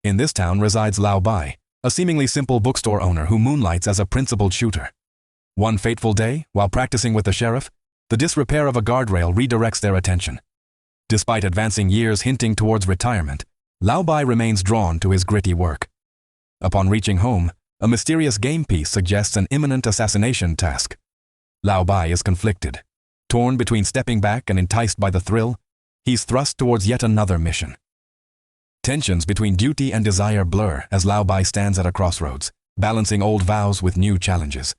In this town resides Lao Bai, a seemingly simple bookstore owner who moonlights as a principled shooter. One fateful day, while practicing with the sheriff, the disrepair of a guardrail redirects their attention. Despite advancing years hinting towards retirement, Lao Bai remains drawn to his gritty work. Upon reaching home, a mysterious game piece suggests an imminent assassination task. Lao Bai is conflicted. Torn between stepping back and enticed by the thrill, he's thrust towards yet another mission. Tensions between duty and desire blur as Lao Bai stands at a crossroads, balancing old vows with new challenges.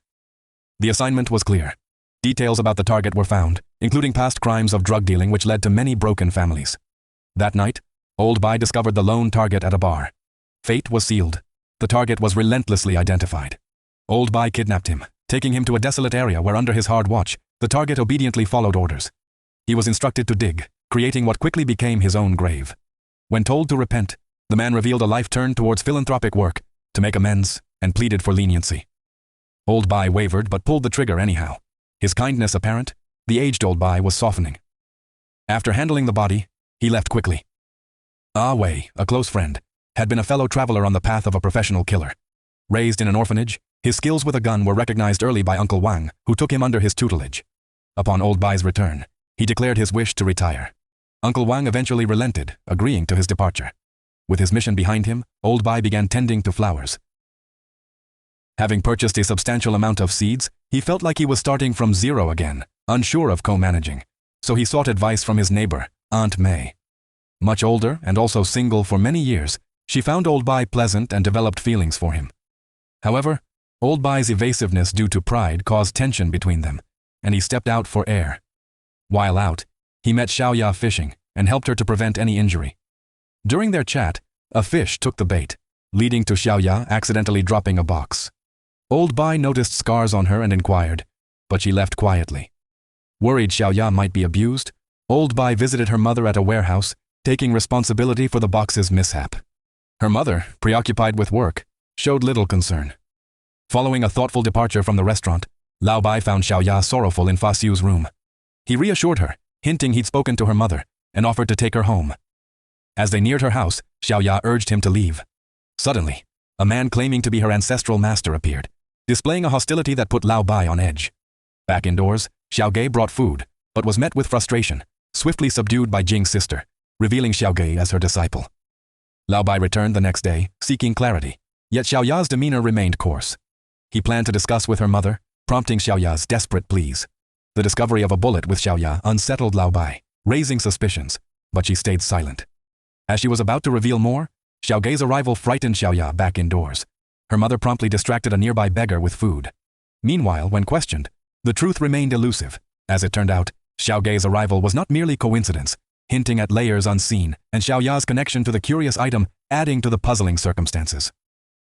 The assignment was clear. Details about the target were found, including past crimes of drug dealing which led to many broken families. That night, Old Bai discovered the lone target at a bar. Fate was sealed. The target was relentlessly identified. Old Bai kidnapped him, taking him to a desolate area where under his hard watch, the target obediently followed orders. He was instructed to dig, creating what quickly became his own grave. When told to repent, the man revealed a life turned towards philanthropic work, to make amends, and pleaded for leniency. Old Bai wavered but pulled the trigger anyhow. His kindness apparent, the aged Old Bai was softening. After handling the body, he left quickly. Ah Wei, a close friend, had been a fellow traveler on the path of a professional killer. Raised in an orphanage, his skills with a gun were recognized early by Uncle Wang, who took him under his tutelage. Upon Old Bai's return, he declared his wish to retire. Uncle Wang eventually relented, agreeing to his departure. With his mission behind him, Old Bai began tending to flowers. Having purchased a substantial amount of seeds, he felt like he was starting from zero again, unsure of co-managing. So he sought advice from his neighbor, Aunt May. Much older and also single for many years, she found Old Bai pleasant and developed feelings for him. However, Old Bai's evasiveness due to pride caused tension between them, and he stepped out for air. While out, he met Xiaoya fishing and helped her to prevent any injury. During their chat, a fish took the bait, leading to Xiaoya accidentally dropping a box. Old Bai noticed scars on her and inquired, but she left quietly. Worried Xiaoya might be abused, Old Bai visited her mother at a warehouse, taking responsibility for the box's mishap. Her mother, preoccupied with work, showed little concern. Following a thoughtful departure from the restaurant, Lao Bai found Xiaoya sorrowful in Fa Xiu's room. He reassured her, hinting he'd spoken to her mother, and offered to take her home. As they neared her house, Xiaoya urged him to leave. Suddenly, a man claiming to be her ancestral master appeared, displaying a hostility that put Lao Bai on edge. Back indoors, Xiaoge brought food, but was met with frustration, swiftly subdued by Jing's sister, revealing Xiaoge as her disciple. Lao Bai returned the next day, seeking clarity, yet Xiaoya's demeanor remained coarse. He planned to discuss with her mother, prompting Xiaoya's desperate pleas. The discovery of a bullet with Xiaoya unsettled Lao Bai, raising suspicions, but she stayed silent. As she was about to reveal more, Xiaoge's arrival frightened Xiaoya back indoors. Her mother promptly distracted a nearby beggar with food. Meanwhile, when questioned, the truth remained elusive. As it turned out, Xiaoge's arrival was not merely coincidence, hinting at layers unseen, and Xiaoya's connection to the curious item adding to the puzzling circumstances.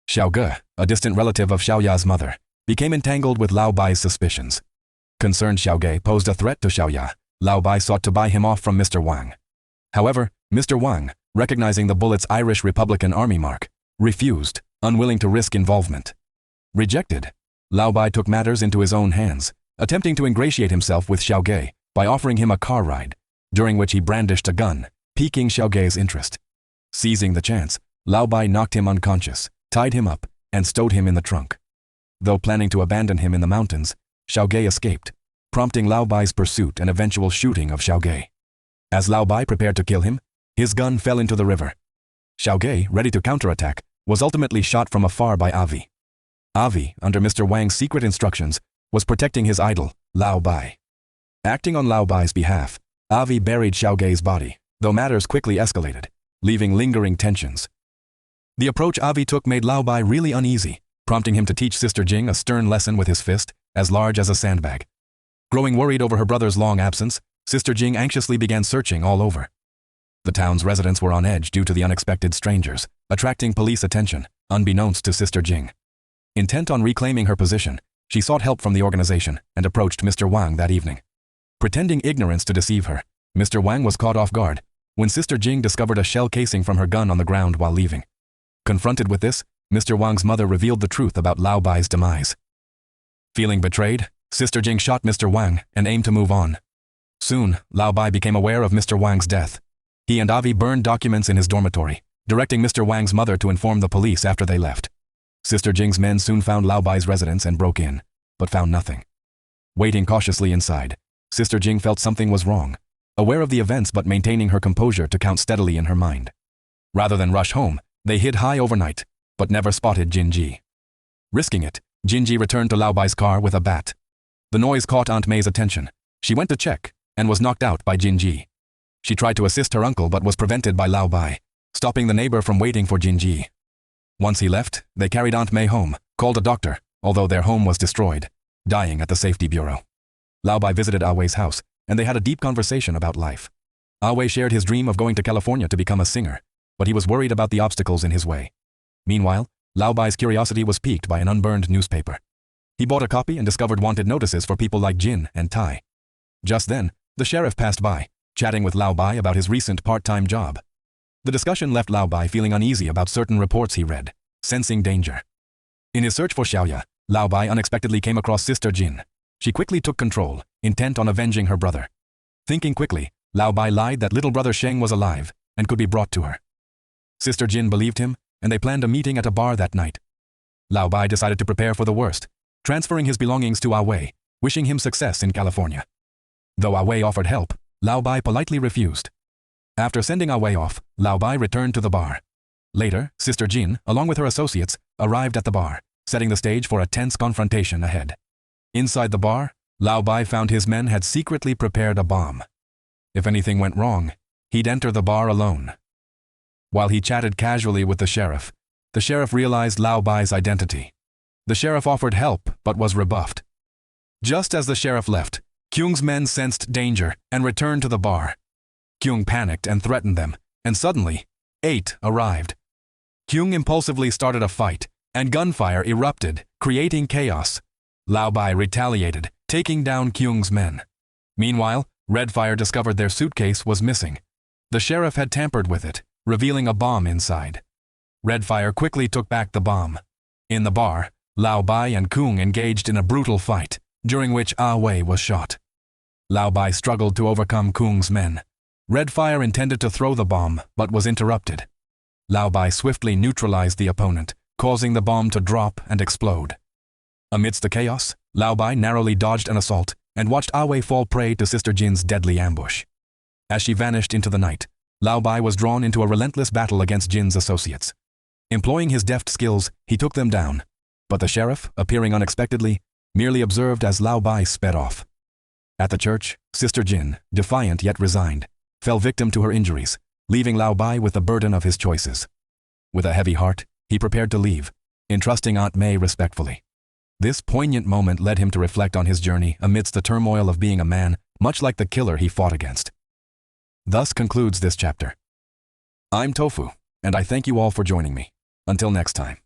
Xiaoge, a distant relative of Xiaoya's mother, became entangled with Lao Bai's suspicions. Concerned Xiaoge posed a threat to Xiaoya. Lao Bai sought to buy him off from Mr. Wang. However, Mr. Wang, recognizing the bullet's Irish Republican Army mark, refused, unwilling to risk involvement. Rejected, Lao Bai took matters into his own hands, attempting to ingratiate himself with Xiaoge by offering him a car ride, during which he brandished a gun, piquing Xiaoge's interest. Seizing the chance, Lao Bai knocked him unconscious, tied him up, and stowed him in the trunk. Though planning to abandon him in the mountains, Xiaoge escaped, prompting Lao Bai's pursuit and eventual shooting of Xiaoge. As Lao Bai prepared to kill him, his gun fell into the river. Xiaoge, ready to counterattack, was ultimately shot from afar by Avi. Avi, under Mr. Wang's secret instructions, was protecting his idol, Lao Bai. Acting on Lao Bai's behalf, Avi buried Xiaoge's body, though matters quickly escalated, leaving lingering tensions. The approach Avi took made Lao Bai really uneasy, prompting him to teach Sister Jing a stern lesson with his fist, as large as a sandbag. Growing worried over her brother's long absence, Sister Jing anxiously began searching all over. The town's residents were on edge due to the unexpected strangers, attracting police attention, unbeknownst to Sister Jing. Intent on reclaiming her position, she sought help from the organization and approached Mr. Wang that evening. Pretending ignorance to deceive her, Mr. Wang was caught off guard when Sister Jing discovered a shell casing from her gun on the ground while leaving. Confronted with this, Mr. Wang's mother revealed the truth about Lao Bai's demise. Feeling betrayed, Sister Jing shot Mr. Wang and aimed to move on. Soon, Lao Bai became aware of Mr. Wang's death. He and Avi burned documents in his dormitory, directing Mr. Wang's mother to inform the police after they left. Sister Jing's men soon found Lao Bai's residence and broke in, but found nothing. Waiting cautiously inside, Sister Jing felt something was wrong, aware of the events but maintaining her composure to count steadily in her mind. Rather than rush home, they hid high overnight, but never spotted Jinji. Risking it, Jinji returned to Lao Bai's car with a bat. The noise caught Aunt May's attention. She went to check, and was knocked out by Jinji. She tried to assist her uncle but was prevented by Lao Bai, stopping the neighbor from waiting for Jinji. Once he left, they carried Aunt May home, called a doctor, although their home was destroyed, dying at the safety bureau. Lao Bai visited Ah Wei's house, and they had a deep conversation about life. Ah Wei shared his dream of going to California to become a singer, but he was worried about the obstacles in his way. Meanwhile, Lao Bai's curiosity was piqued by an unburned newspaper. He bought a copy and discovered wanted notices for people like Jin and Tai. Just then, the sheriff passed by, chatting with Lao Bai about his recent part-time job. The discussion left Lao Bai feeling uneasy about certain reports he read, sensing danger. In his search for Xiaoya, Lao Bai unexpectedly came across Sister Jin. She quickly took control, intent on avenging her brother. Thinking quickly, Lao Bai lied that little brother Sheng was alive and could be brought to her. Sister Jin believed him, and they planned a meeting at a bar that night. Lao Bai decided to prepare for the worst, transferring his belongings to Ah Wei, wishing him success in California. Though Ah Wei offered help, Lao Bai politely refused. After sending Ah Wei off, Lao Bai returned to the bar. Later, Sister Jin, along with her associates, arrived at the bar, setting the stage for a tense confrontation ahead. Inside the bar, Lao Bai found his men had secretly prepared a bomb. If anything went wrong, he'd enter the bar alone. While he chatted casually with the sheriff realized Lao Bai's identity. The sheriff offered help but was rebuffed. Just as the sheriff left, Kyung's men sensed danger and returned to the bar. Kyung panicked and threatened them, and suddenly, 8 arrived. Kyung impulsively started a fight, and gunfire erupted, creating chaos. Lao Bai retaliated, taking down Kyung's men. Meanwhile, Redfire discovered their suitcase was missing. The sheriff had tampered with it, revealing a bomb inside. Redfire quickly took back the bomb. In the bar, Lao Bai and Kyung engaged in a brutal fight, during which Ah Wei was shot. Lao Bai struggled to overcome Kyung's men. Redfire intended to throw the bomb, but was interrupted. Lao Bai swiftly neutralized the opponent, causing the bomb to drop and explode. Amidst the chaos, Lao Bai narrowly dodged an assault and watched Ah Wei fall prey to Sister Jin's deadly ambush. As she vanished into the night, Lao Bai was drawn into a relentless battle against Jin's associates. Employing his deft skills, he took them down, but the sheriff, appearing unexpectedly, merely observed as Lao Bai sped off. At the church, Sister Jin, defiant yet resigned, fell victim to her injuries, leaving Lao Bai with the burden of his choices. With a heavy heart, he prepared to leave, entrusting Aunt May respectfully. This poignant moment led him to reflect on his journey amidst the turmoil of being a man, much like the killer he fought against. Thus concludes this chapter. I'm Tofu, and I thank you all for joining me. Until next time.